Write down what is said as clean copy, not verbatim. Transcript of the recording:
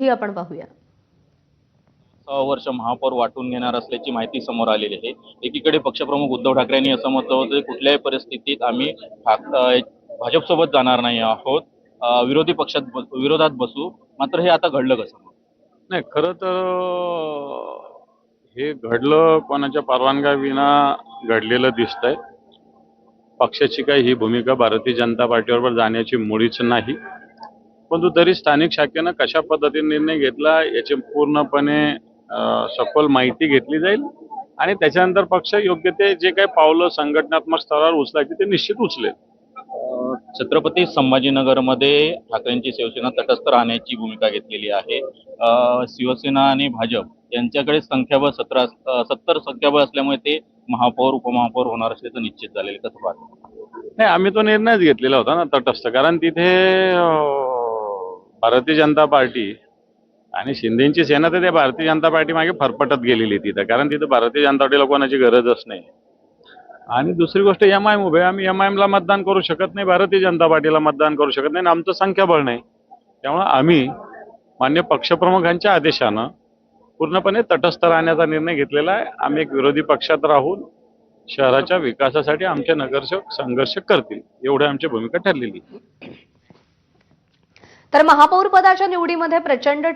ही आपण पाहूया। 6 वर्ष महापौर वाटून घेणार असल्याची माहिती समोर आलेली आहे। एकीकडे पक्षप्रमुख उद्धव ठाकरेंनी असं म्हटलं होतं, कुठल्याही परिस्थितीत आम्ही भाजपसोबत जाणार नाही आहोत, विरोधी पक्षात विरोधात बसू। मात्र हे आता घडलं कसं? नाही, खरं तर हे घडलं कोणाच्या परवानगीविना घडलेलं दिसतंय। पक्षाची काही ही भूमिका भारतीय जनता पार्टीबरोबर जाण्याची मुळीच नाही, परंतु तरी स्थानिक शाखेनं कशा पद्धतीने निर्णय घेतला याची पूर्णपणे सखोल माहिती घेतली जाईल आणि त्याच्यानंतर पक्ष योग्य ते जे काही पावलं संघटनात्मक स्तरावर उचलायची ते निश्चित उचलेल। छत्रपती संभाजीनगरमध्ये ठाकरेंची शिवसेना तटस्थ राहण्याची भूमिका घेतलेली आहे। शिवसेना आणि भाजप यांच्याकडे संख्याबळ 70 संख्याबळ असल्यामुळे ते महापौर उपमहापौर होणार असल्याचं निश्चित झालेलं, कसं पाहतो? नाही, आम्ही तो निर्णयच घेतलेला होता ना तटस्थ, कारण तिथे भारतीय जनता पार्टी आणि शिंदेची सेना तर त्या भारतीय जनता पार्टी मागे फरफटत गेलेली तिथं, कारण तिथं भारतीय जनता पार्टीला कोणाची गरजच नाही। आणि दुसरी गोष्ट MIM उभे, आम्ही MIM ला मतदान करू शकत नाही, भारतीय जनता पार्टीला मतदान करू शकत नाही, आमचं संख्याबळ नाही। त्यामुळे आम्ही मान्य पक्षप्रमुखांच्या आदेशानं पूर्णपणे तटस्थ राहण्याचा निर्णय घेतलेला आहे। आम्ही एक विरोधी पक्षात राहून शहराच्या विकासासाठी आमचे नगरसेवक संघर्ष करतील, एवढी आमची भूमिका ठरलेली। तर महापौर पदाच्या निवडीमध्ये प्रचंड